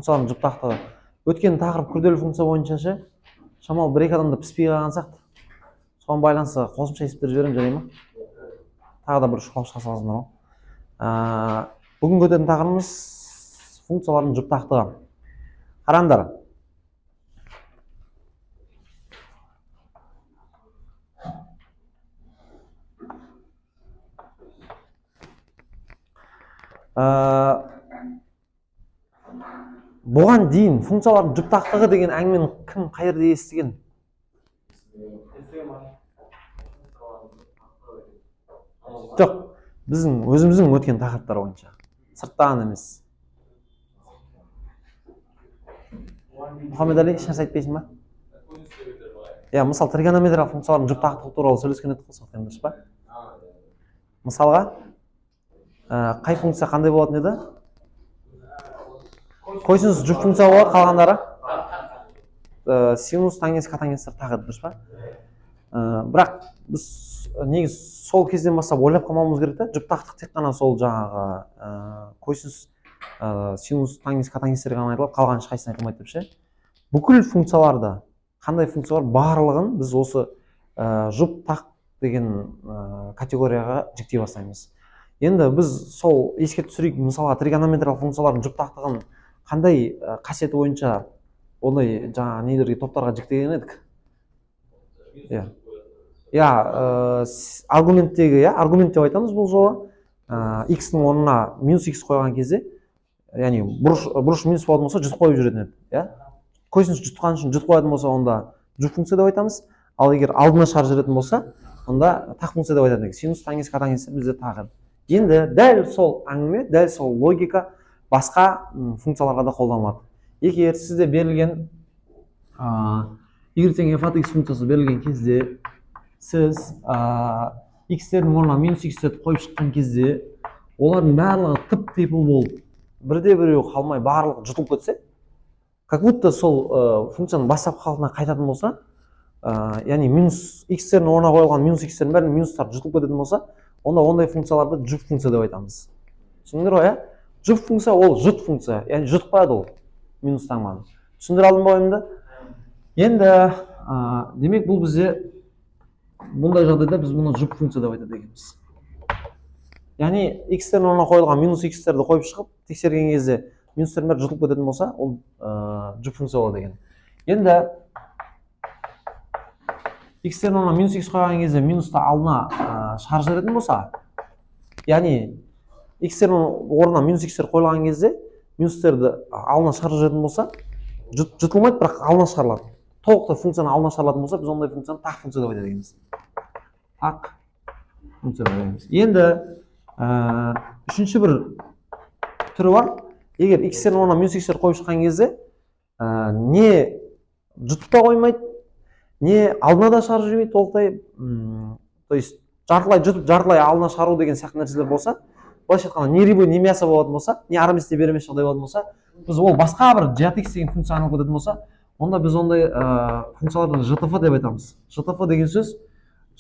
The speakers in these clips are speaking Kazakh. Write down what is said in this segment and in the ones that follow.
функциялардың жұптақтығы. Өткен тақырып күрделі функция бойынша ше, шамалы бір-екі адамда піспей қалған сияқты. Соған байланысты қосымша есептер жіберемін, жарай ма? Тағы да бір шұқылап шыға саласыңдар ғой. Бүгін өтетін тақырыбымыз функциялардың жұптақтығы. Қараңдар. Бұған дейін функциялардың жұптақтығы деген әңгімені кім қай жерде естіген? Жоқ, біздің өзіміздің өткен тақырыптар бойынша. Сырттан емес. Мұхаммед Али, ешнәрсе айтпайсың ба? Иә, мысалы тригонометриялық функциялардың жұптақтығы туралы сөйлескен едік қой, дұрыс па? Мысалға, қай функция қандай болатын еді? Косинус жұп функция болады, қалғандары синус, тангенс, котангенстер тағы дұрыс па? Бірақ біз негіз сол кезден бастап ойлап қалмауымыз керек та, жұптақтық тек қана сол жаңағы косинус, синус, тангенс, котангенстер ғана айтылады, қалған ешқайсысын айтылмайды деп ше. Бүкіл функцияларды, қандай функциялар барлығын біз осы жұптақ деген категорияға жіктей бастаймыз. Енді біз сол еске түсірейік, мысалға тригонометриялық функциялардың жұптақтығын қандай қасиеті бойынша ондай жаңа нелерге, топтарға жіктеген едік? Аргументтегі, аргумент деп айтамыз бұл жолы. X-ның орнына минус X қойған кезде, яғни бұрыш минус болатын болса, жұт қойып жүретін еді. Косинус жұтқан үшін жұт қоятын болса, онда жұп функция деп айтамыз. Ал егер алдына шығарып жүретін болса, онда тақ функция деп айтатын едік. Синус, тангенс, котангенстер бізде тағы. Енді дәл сол әңгіме, дәл сол логика басқа функцияларға да қолданылады. Егер сізде берілген y тең f от x функциясы берілген кезде, сіз x-тердің орнына минус x-терді қойып шыққан кезде, олардың барлығы тып-типыл болып, бірде-біреу қалмай барлығы жұтылып кетсе, как будто сол функцияның бастапқы қалпына қайтатын болса, яғни минус x-тердің орнына қойылған минус x-тердің бәрінің минустары жұтылып кететін болса, онда ондай функцияларды жұп функция деп айтамыз. Түсіндіңдер ғой, жұп функция ол жұт функция, яғни жұтпайды ол минустан маны. Түсіндіре алдым ба ойымды? Енді демек бұл бізде бұндай жағдайда біз бұны жұп функция деп айтады екенбіз. Яғни x-тердің орнына қойылған минус x-терді қойып шығып, тексерген кезде минустердің бәрі жұтылып кететін болса, ол жұп функция болады екен. Енді x-тердің орнына минус x қойған кезде минусты алдына шығарып жіберетін болса, яғни x-тердің орнына минус x-тер қойылған кезде минустерді алдына шығарып жіберетін болса, жұтылмайды, бірақ алдына шығарылады. Толықтай функцияны алдына шығарылатын болса, біз ондай функцияны тақ функция деп айтады екенбіз. Тақ функция деп айтамыз. Енді үшінші бір түрі бар. Егер x-тердің орнына минус x-тер қойып шыққан кезде, не жұтып та қоймайды, не алдына да шығарып жібермейді толықтай, то есть жартылай жұтып, жартылай алдына шығару деген сияқты нәрселер болса, былайша айтқанда не рибой, не мясо болатын болса, не ар емес, не бер емес жағдай болатын болса, біз ол басқа бір jx деген функция айналып кететін болса, онда біз ондай функцияларды жтф деп айтамыз. Жтф деген сөз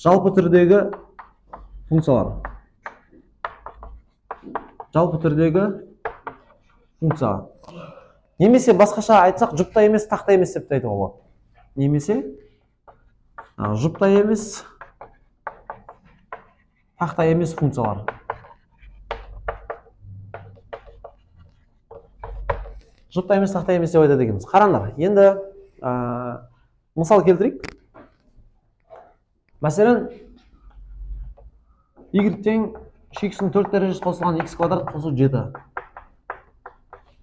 жалпы түрдегі функциялар. Жалпы түрдегі функция. Немесе басқаша айтсақ, жұпта емес, тақта емес деп айтуға болады. Немесе жұпта емес, тақта емес функциялар. Жұпта емес, тақта емес деп айтады екенбіз. Қараңдар, енді мысал келтірейік. Мәселен, y тең x-ның 4 дәрежесі қосылған x квадрат қосу 7.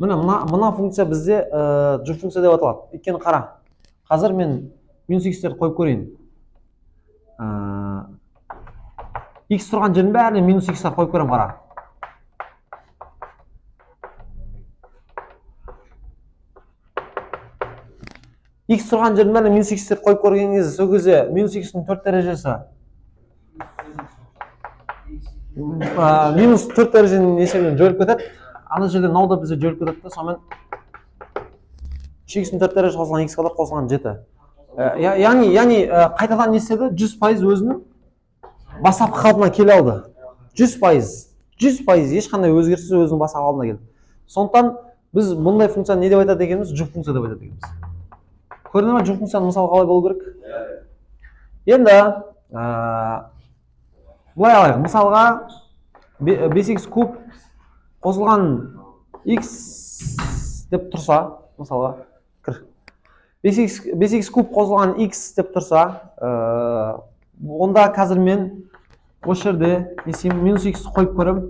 Мына функция бізде жұп функция деп аталады. Өйткені қара. Қазір мен минус x-терді қойып көрейін. X тұрған жердің бәріне минус x-тер қойып көремін, қара. X тұрған жердің бәріне минус x-тер қойып көрген кезде, сол кезде минус x-ның 4 дәрежесі минус 4 дәреженің есебінен жойылып кетеді. Ана жерде мынау да бізде жойылып кетеді да, сонымен x-ның 4 дәреже қосылған x квадрат қосылған 7. Яғни қайтадан не істеді? 100% өзінің бастапқы қалпына келе алды. 100%. 100% ешқандай өзгеріссіз өзінің бастапқы қалпына келді. Сондықтан Біз бұндай функцияны не деп айтады екенбіз? Жұп функция деп айтады екенбіз. Көрдіңіз ме жұп функцияның мысалы қалай болу керек? Енді былай алайық. Мысалға 5x куб қосылған x деп тұрса, мысалға 5x куб қосылған x деп тұрса, онда қазір мен осы жерде минус x қойып көрем.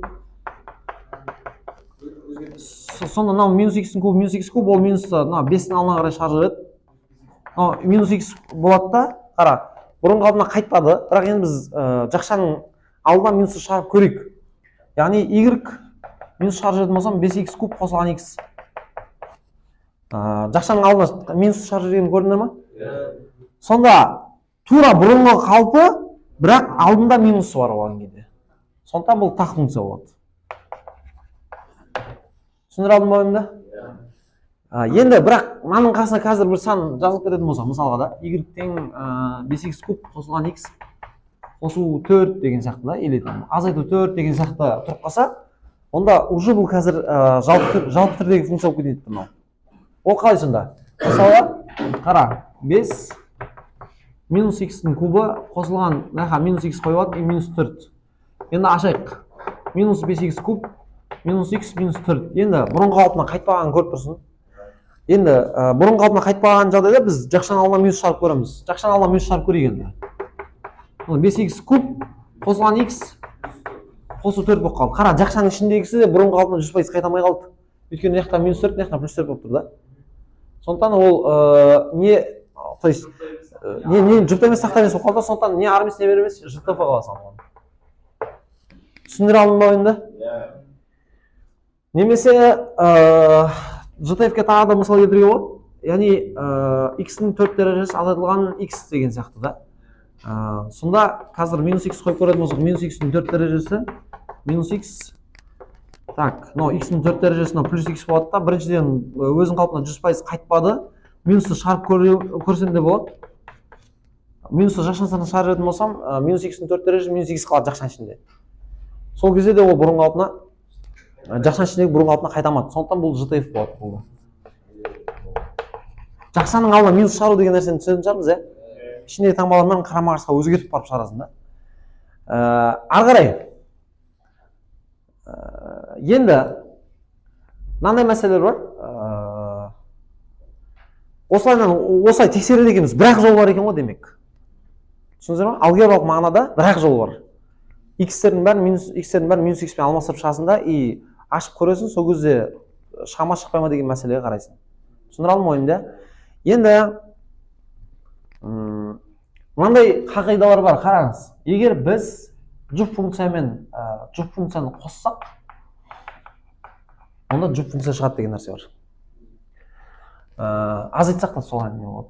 Сонда мынау минус x куб, ол минус 5-тің алдына қарай шар жүреді. Минус x болады да, қара, бұрын қалпына қайтпады, бірақ енді біз жақшаның алдына минус шығарып көрейік. Яғни y минус шығарып жүретін болсам 5x куб қосылған x. Жақшаның алдына минус шығарып жүргенін көрдіңдер ма? Сонда тура бұрынғы қалпы, бірақ алдында минусы бар болған кезде. Сондықтан бұл тақ функция болады. Түсіндіре алдым ба енді? Енді бірақ мынаның қасына қазір бір сан жазылып кететін болса, мысалға да y тең 5x куб қосылған x қосу 4 деген сияқты да, или азайту 4 деген сияқты тұрып қалса, онда уже бұл қазір жалпы түрдегі функция болып кетеді мынау. Ол қалай сонда? Мысалы, қара, 5 минус x-тің кубы қосылған, минус x қойып алып, минус 4. Енді ашайық. Минус 5x куб, минус x, минус 4. Енді бұрын қалпына қайтпаған көріп тұрсын. Енді бұрын қалпына қайтпаған жағдайда біз жақшаның алдына минус шығарып көреміз. Жақшаның алдына минус шығарып көрейік енді. 5x куб қосылған x қосу 4 болып қалды. Қара, жақшаның ішіндегісі де бұрын қалпына 100% қайтамай қалды. Өйткені мына жақта минус 4, мына жақта плюс 4 болып тұр да. Сондықтан ол то есть не жұпта емес тақта емес болып қалды, сондықтан не ар емес, не бер емес, жұпта қаласың. Түсіндіре алдым ба енді? Немесе JTF-ке тағы да мысал келтіруге болады. Яғни x-ның 4 дәрежесі азайтылған x деген сияқты да. Сонда қазір минус x қойып көретін болсақ, минус x-ның 4 дәрежесі минус x. Так, x-ның 4 дәрежесі плюс x болады да. Біріншіден өзінің қалпына 100% қайтпады. Минусты шығарып көрсем де болады. Минусты жақшаның сыртына шығарып жүретін болсам, минус x-ның 4 дәрежесі минус x қалады жақшаның ішінде. Сол кезде де ол бұрын қалпына жақшаның ішіндегі бұрын қалпына қайтамады. Сондықтан бұл JTF болады. Жақшаның алдына минус шығару деген нәрсені түсінетін шығармыз, ішіндегі таңбалармен қарама-қарсыға өзгертіп барып шығарасың да. Ары қарай. Енді мынандай мәселелер бар. Осылай тексереді екенбіз, бірақ жол бар екен ғой демек. Түсіндіңіздер ме? Алгебралық мағынада бірақ жол бар. X-тердің бәрін минус x-пен алмастырып шығасың да, и ашып көресің, сол кезде шығама шықпай ма деген мәселеге қарайсың. Түсіндіре алдым ғой енді. Енді мынандай қағидалар бар, қараңыз. Егер біз жұп функцияны қоссақ, онда жұп функция шығады деген нәрсе бар. Азайтсақ та солай не болады.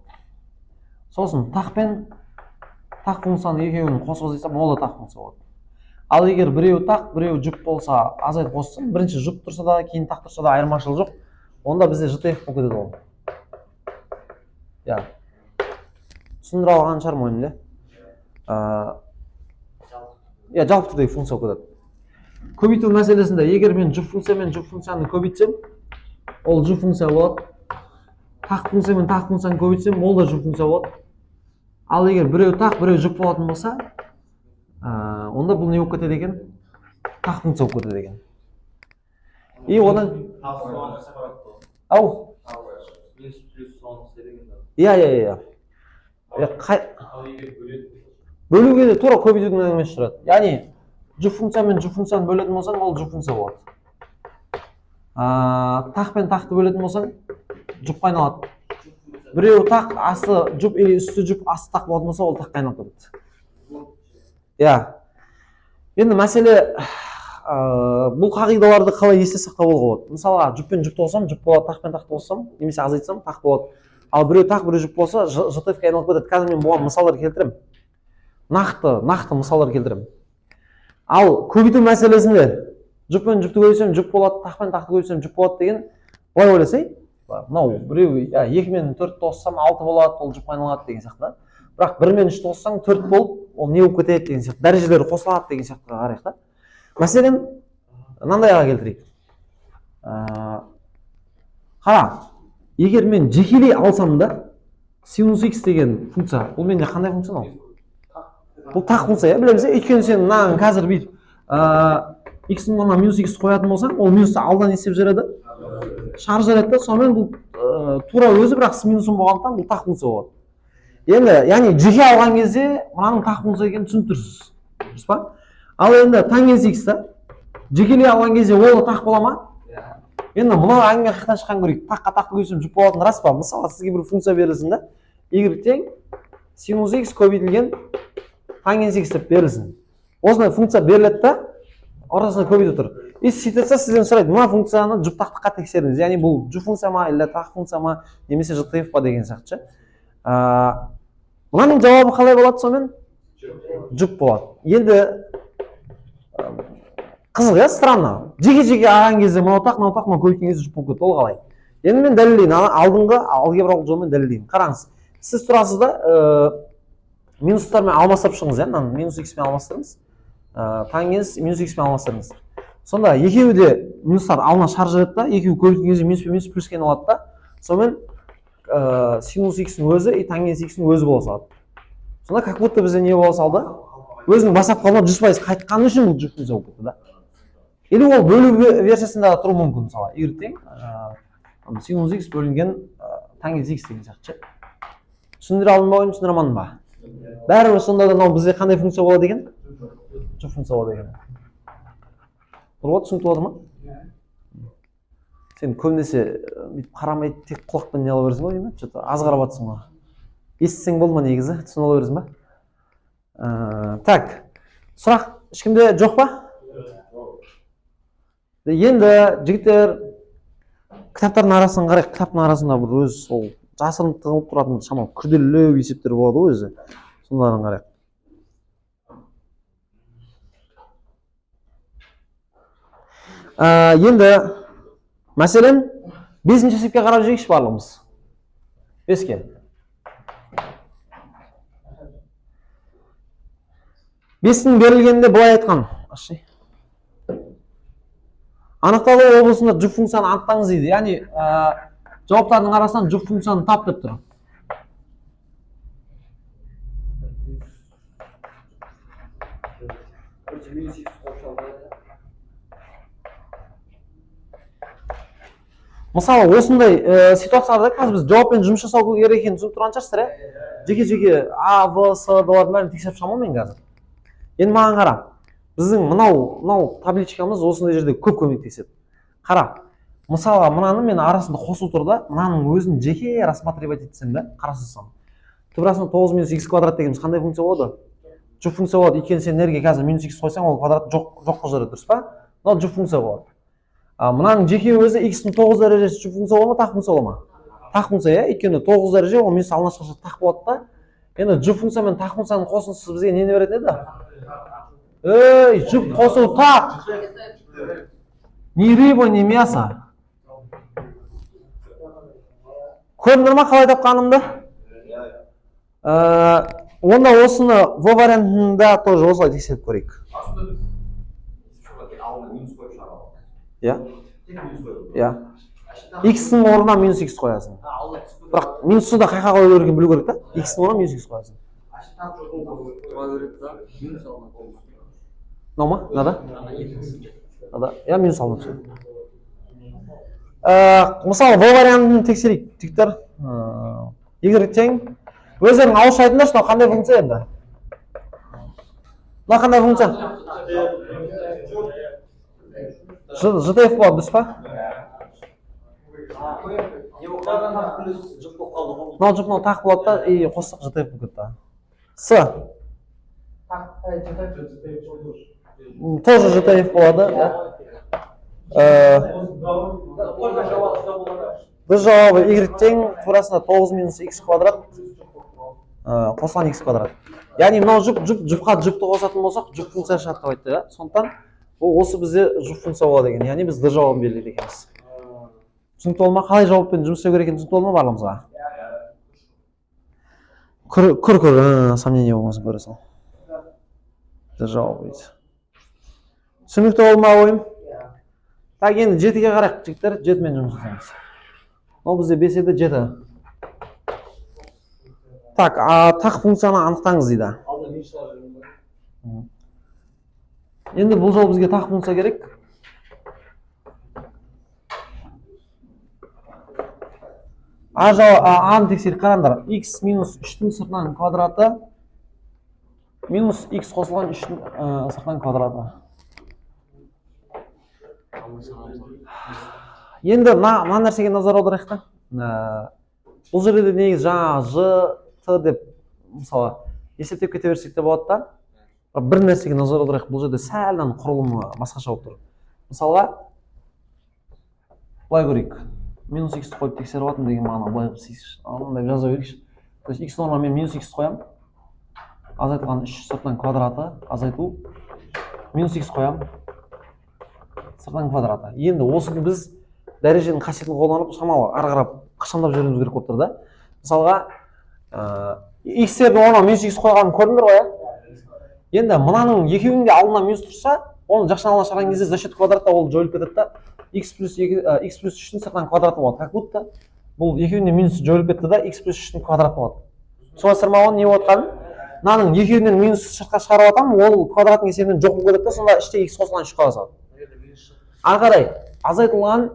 Сосын тақ пен тақ функцияны екеуін қосып азайтсам, ол да тақ функция болады. Ал егер біреу тақ, біреу жұп болса, азайтып қоссам, бірінші жұп тұрса да, кейін тақ тұрса да айырмашылық жоқ, онда бізде JTF болып кетеді ол. Түсіндіре алған шығар мойын, жалпы түрдегі функция болып кетеді. Көбейту мәселесінде, егер мен жұп функцияны көбейтсем, ол жұп функция болады. Тақ функциямен тақ функцияны көбейтсем, ол да жұп функция болады. Ал егер біреу тақ, біреу жұп болатын болса, онда бұл не болып кетеді екен? Тақ функция болып кетеді екен. И одан... Ау? Иә. Бөлуге де тура көбейтудің әңгімесі жүреді. Яғни, жұп функциямен жұп функцияны бөлетін болсаң, ол жұп функция болады. Тақ пен тақты бөлетін болсаң, жұпқа айналады. Біреу тақ, асты жұп, или үсті жұп, асты тақ болатын болса, ол таққа айналып кетеді. Енді мәселе, бұл қағидаларды қалай есте сақтауға болады. Мысалға, жұппен жұпты болсам, жұп болады, тақпен тақты болсам, немесе азайтсам, тақ болады. Ал біреу тақ, біреу жұп болса, JTF-ке айналып кетеді. Қазір мен бұған мысалдар келтірем. Нақты мысалдар келтірем. Ал көбейту мәселесінде жұппен жұпты көбейтсем, жұп болады, тақпен тақты көбейтсем, жұп болады деген, былай ойласай, мынау біреу 2 мен 4 қоссам 6 болады, ол жұпқа айналады деген сияқты. Бірақ 1 мен 3 қоссаң 4 болып, ол не болып кетеді деген сияқты, дәрежелері қосылады деген сияқтыға қарайық та. Мәселен, мынандайға келтірейік. Қара, егер мен жекелей алсам да, синус x деген функция, бұл менде қандай функция ол? Бұл тақ функция, иә, білеміз, өйткені сен мынаны қазір бүйтіп x-ның орнына минус x қоятын болсаң, ол минусты алдан есеп жібереді, шығарып жібереді да, сонымен бұл тура өзі, бірақ с минусын болғандықтан бұл тақ функция болады. Енді, яғни жеке алған кезде мынаның тақ функция екенін түсініп тұрсыз, дұрыс па? Ал енді тангенс x та жекелей алған кезде ол тақ бола ма? Енді мынау әңгіме қайдан шыққан көрейік. Таққа тақты көшіріп жұп болатын рас па? Мысалы, сізге бір функция берілсін да, y тең синус x көбейтілген тангенс x деп берілсін. Осындай функция беріледі да, ортасында көбейтіп тұр. И сөйтсе сізден сұрайды, мына функцияны жұп тақтыққа тексеріңіз. Яғни бұл жұп функция ма, или тақ функция ма, немесе жтф па деген сияқты. Мынаның жауабы қалай болады сонымен? Жұп болады. Енді қызық, иә, странно. Жеке-жеке алған кезде мынау тақ, мынау көбейткен кезде жұп болып кетті. Ол қалай? Енді мен дәлелдейін, алдыңғы алгебралық жолмен дәлелдейін. Қараңыз. Сіз тұрасыз да, минустармен алмастырып шығыңыз, иә, мынаны минус x-мен алмастырыңыз. Тангенс минус x-мен алмастырыңыз. Сонда екеуі де минустар алдына шығарып жібереді да, екеуі көбейткен кезде минус пен минус плюскен алады да. Сонымен синус x-ның өзі и тангенс x-ның өзі бола салады. Сонда как будто бізде не бола салды? Өзінің бастапқы қалуына 100% қайтқаны үшін бұл жұп функция болып кетті да. Или ол бөлу версиясында тұру мүмкін, мысалы, y тең синус x бөлінген тангенс x деген сияқты. Түсіндіре алдым ба, түсіндіре алмадым ба? Бәрібір сонда да мынау бізде қандай функция болады екен? Жұп функция болады екен. Болады, түсінікті болады ма? Сен көбінесе бүйтіп қарамай тек құлақпен не ала бересің ғой деймін, что-то аз қарап жатсың ғой. Естісең болды ма негізі? Түсіне ала бересің ба? Так, сұрақ ешкімде жоқ па? Енді жігіттер кітаптардың арасын қарайық. Кітаптың арасында бір өз сол жасырын тығылып тұратын шамалы күрделілеу есептер болады ғой өзі. Сондарын қарайық. Енді мәселен 5-ші есепке қарап жүрейікші барлығымыз. 5-ке. 5-ің берілгенде былай айтқан. Анықталу облысында жұп функцияны анықтаңыз дейді. Яғни жауаптардың арасынан жұп функцияны тап деп тұр. Мысалы, осындай ситуацияда қазір біз жауаппен жұмыс жасау керек екенін түсініп тұрған шығарсыздар, иә? Жеке-жеке А, В, С, Д-лардың бәрін тексеріп шығамын мен қазір. Енді маған қара. Біздің мынау табличкамыз осындай жерде көп көмектеседі. Қара. Мысалы, мынаны мен арасында қосу тұр да, мынаның өзін жеке рассматривать етсем да, қарасызсам. Түбірасында 9 минус x квадрат дегеніміз қандай функция болады? Жұп функция болады. Өйткені сен энергия қазір минус x қойсаң, ол квадрат жоқ қылып дұрыс па? Мынау жұп функция болады. Мынаның жеке өзі x-ның 9 дәрежесі жұп функция бола ма, тақ функция бола ма? Тақ функция, иә? Өйткені 9 дәреже ол минус алына шығарса тақ болады да. Енді жұп функция мен тақ функцияның қосындысы бізге нені беретін еді? Ей, жұп қосу тақ. Ни рыба, ни мясо. Көрдіңдер ма қалай тапқанымды? Онда осыны в вариантында тоже осылай тексеріп көрейік. Иә? Иә. X-ның орнына минус x қоясың. Бірақ минусты да қайқа қою керекенін білу керек та? X-ның орнына минус x қоясың. Мынау ма? Мынада? Мынада? Иә, минус алынып түседі. Мысалы, бұл вариантын тексерейік. Жігіттер, егер тең өздерің ауызша айтыңдаршы, мынау қандай функция енді? Мынау қандай функция? жтф болады, дұрыс па? Мынау жұп, мынау тақ болады да, и қоссақ жтф болып кетті. С. Тоже жтф болады. Біз жауабы y тең турасында 9 минус x квадрат қосылған x квадрат. Яғни мынау жұпқа жұпты қосатын болсақ, жұп функция шығады деп айтты. Сондықтан осы бізде жұп функция болады екен. Яғни біз д жауабын белгілейді екенбіз. Түсінікті болма? Қалай жауаппен жұмыс істеу керек екенін түсінікті болма барлығымызға? Көр, сомнение болмасын көресің. Д жауап дейді. Түсінікті болма ойым? Так, енді 7-ге қарайық, жігіттер, 7-мен жұмыс жасаймыз. мынау бізде 5 еді 7. Так, тақ функцияны анықтаңыз дейді. Енді бұл жол бізге тақ функция керек. Аны тексеріп қараңдар. X минус 3-тің сыртынан квадраты минус X қосылған 3-тің сыртынан квадраты. Енді мына нәрсеге назар аударайық та. Бұл жерде негізі жаңа Ж, Т деп мысалы есептеп кете берсек те болады да. Бір нәрсеге назар аударайық. Бұл жерде сәлден құрылымы басқаша болып тұр. Мысалға былай көрейік. Минус X қойып тексеріп алатын деген мағына былай мындай жаза берейікші. То есть X норма мен минус X қоямын. Азайтылған 3 сыртынан квадраты азайту. Минус X қоямын. Сыртынан квадраты. Енді осыны біз дәреженің қасиетін қолданып шамалы ары қарап қашандап жіберуіміз керек болып тұр да. Мысалға X-тердің орнына минус X қойғанын көрдіңдер ғой, Енді мынаның екеуінің де алдына минус тұрса, оны жақшан алына шығарған кезде за счет квадратта ол жойылып кетеді да. X плюс 3-тің сыртынан квадраты болады. Как будто бұл екеуінде минус жойылып кетті да, X плюс 3-тің квадраты болады. Түсінесіздер ме оны не болып жатқанын? Мынаның екеуінен минус сыртқа шығарып жатамын, ол квадраттың есебінен жоқ болып кетеді да, сонда іште X қосылған 3 қала салады. Ары қарай азайтылған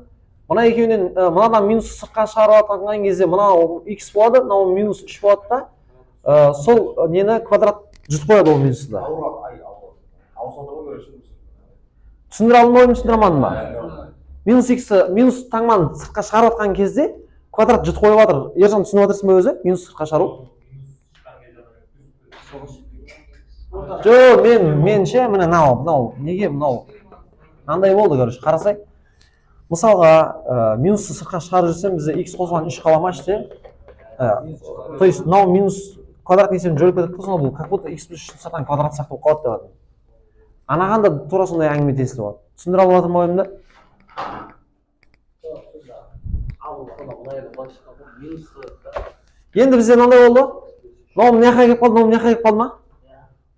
мына екеуінен мынадан минус сыртқа шығарып жатқан кезде мынау X болады, мынау минус 3 болады да. Сол нені квадрат жұтып қояды ол минусты да. Түсіндіре алдым ба, түсіндіре алмадым ба? Минус X минус таңман сыртқа шығарып жатқан кезде квадрат жұтып қойып жатыр. Ержан түсініп отырсың ба өзі? Минус сыртқа шығару. Жоқ, мен ше, міне мынау, неге мынау? Мынандай болды, короче, қарасай. Мысалға, минусты сыртқа шығарып жүрсем, бізде X қосылған 3 қала ма іште? То есть, мынау минус квадрат есебін жойылып кетеді, сонда бұл как будто X плюс 3 сыртынан квадрат сияқты болып қалады деп жатыр. Анағанда тура сондай әңгіме тесіліп болады. Түсіндіре алып жатырмын ба ойымды? Енді бізде мынандай болды. Мынау мына жаққа келіп қалды, мынау мына жаққа келіп қалды ма?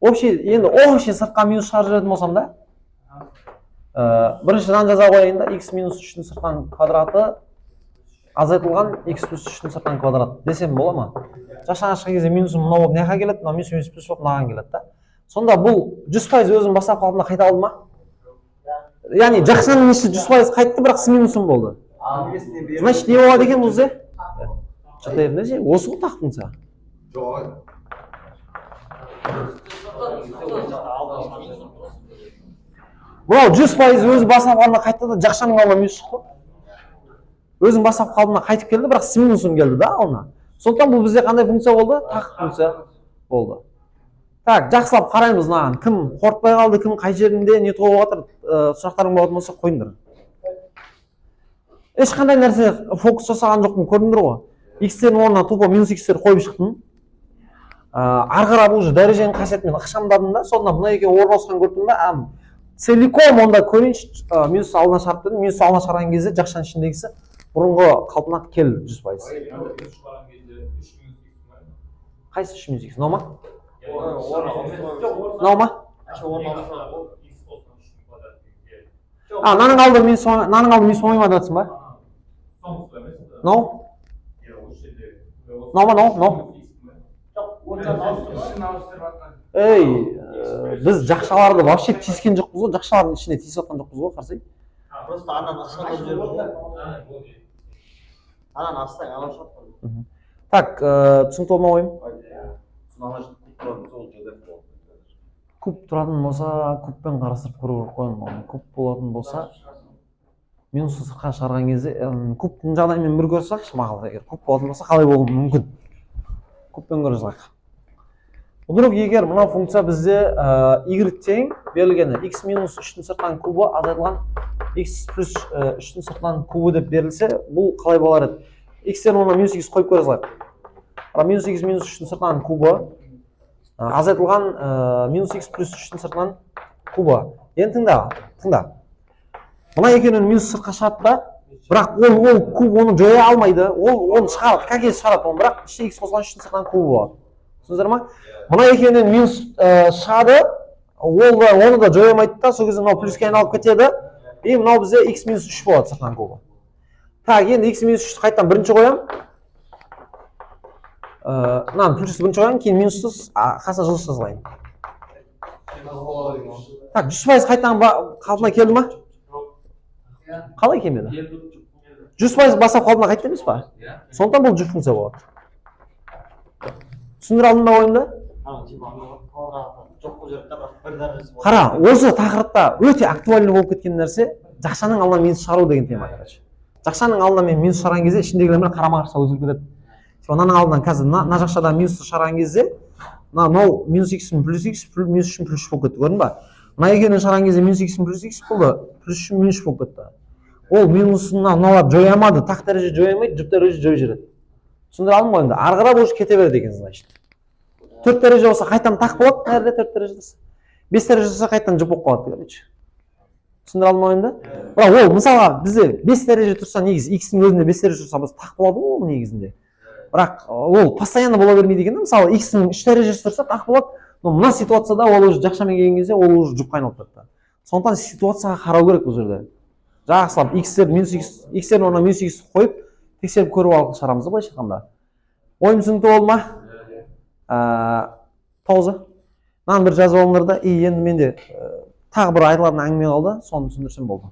Общий сыртқа минус шығарып жүретін болсам да, біріншіден жаза қояйын да, X минус 3-тің сыртынан квадраты азайтылған X плюс 3-тің сыртынан квадраты десем бола ма? Жақшаға шыққан кезде минусым мынау болып мына жаққа келеді, мынау минус плюс болып мынаған келеді да. Сонда бұл 100% өзінің бастапқы қалпына қайта алды ма? Яғни жақшаның іші 100% қайтты, бірақ с минусым болды. Значит, не болады екен бұл жерде? Осы ғой тақ функция. Мынау 100% өзі бастапқы қалпына қайтты да, жақшаның алдына минус шықты. Өзінің бастапқы қалпына қайтып келді, бірақ с минусым келді да алдына. Сондықтан бұл бізде қандай функция болды? Тақ функция болды. Так, жақсылап қараймыз мынаған. Кім қорытпай қалды, кім қай жерінде не толып жатыр, сұрақтарың болатын болса қойыңдар. Ешқандай нәрсе фокус жасаған жоқпын, көрдіңдер ғой. X-тердің орнына тупо минус X-тер қойып шықтым. Ары қарап уже дәреженің қасиетімен ықшамдадым да, сонда мына екеуі орналасқан көрдім да, целиком онда көрейінші, минус алдына шығарып дедім. Минус алдына шығарған кезде жақшаның ішіндегісі бұрынғы қалпына келді 100%. Қайсы 3 минус X? Мынау ма? Мынау ма? Мынаның алды минус оңай ма деп жатсың ба? Мынау? Мынау ма? Мынау? Ей, біз жақшаларды вообще тиіскен жоқпыз ғой, жақшалардың ішіне тиісіп жатқан жоқпыз ғой, қарсай. Просто анан ысқандап жүріп да. Анан астан ала шапқан. Так, түсінікті болма ойым? Куб тұратын болса, кубпен қарастырып көру керек қой. Куб болатын болса, минусты сыртқа шығарған кезде, кубтың жағдайымен бір көре салайықшы мақалда. Егер куб болатын болса, қалай болуы мүмкін? Кубпен көре салайық. Бұдырық егер мына функция бізде y тең берілгені x минус 3-тің сыртынан кубы азайтылған x плюс 3-тің сыртынан кубы деп берілсе, бұл қалай болар еді? X-тен оны минус x қойып көре салайық. Минус x минус 3-тің сыртынан кубы азайтылған минус x плюс 3-тің сыртынан кубы. Енді тыңда. Мына екеуінен минус сыртқа шығады да, бірақ ол куб оны жоя алмайды, оны шығарады, как есі шығарады оны, бірақ іште x қосылған 3-тің сыртынан кубы болады. Түсіндіңіздер ма? Мына екеуінен минус шығады, оны да жоя алмайды да, сол кезде мынау плюске айналып кетеді, и мынау бізде x минус 3 болады сыртынан кубы. Так, енді x минус 3 қайтадан бірінші қоямын. Мынаны плюс бірінші қоямын, кейін минуссыз қасына жылы жазылайын. Так, 100% қайтадан қалпына келді ма? Қалай келмеді? 100% бастап қалпына қайтты емес па? Сондықтан бұл жүк функция болады. Түсіндіре алдым ба ойымды? Жоқ бұл жерде бірақ бір дәрежесі болады. Қара, осы тақырыпта өте актуальный болып кеткен нәрсе жақшаның алдынан минус шығару деген тема, короче. Жақшаның алдынан мен минус шығарған кезде ішіндегілер қарама-қарсы өзгеріп кетеді. Мынаның алдынан қазір мына жақшадан минусты шығарған кезде мынау минус x плюс x минус 3 плюс 3 болып кетті, көрдің ба? Мына екеуін шығарған кезде минус x плюс x болды, плюс 3 минус 3 болып кетті. Ол минусына мыналар жоя алмады, тақ дәреже жоя алмайды, жұп дәреже жойып жібереді. Түсіндіре алдым ғой енді? Ары қарап уже кете береді екен, значит. 4 дәреже болса қайтадан тақ болады, нәрде 4 дәреже болса. 5 дәреже болса қайтадан жұп болып қалады, короче. Түсіндіре алдым ғой енді? Бірақ ол мысалға бізде 5 дәреже тұрса негізі x-ің өзінде 5 дәреже тұрса біз тақ болады ғой ол негізінде. Бірақ ол постоянно бола бермейді екен да, мысалы x-ің 3 дәрежесі тұрса тақ болады, но мына ситуацияда ол уже жақшамен келген кезде ол уже жұпқа айналып кетті. Сондықтан ситуацияға қарау керек бұл жерде. Жақсылап x-тер минус x-тер орнына минус x қойып тексеріп көріп алып шығарамыз да былайша айтқанда. Ойым түсінікті болды ма? Пауза. Мынаны бір жазып алыңдар да, енді менде тағы бір айтылатын әңгіме қалды, соны түсіндірсем болды.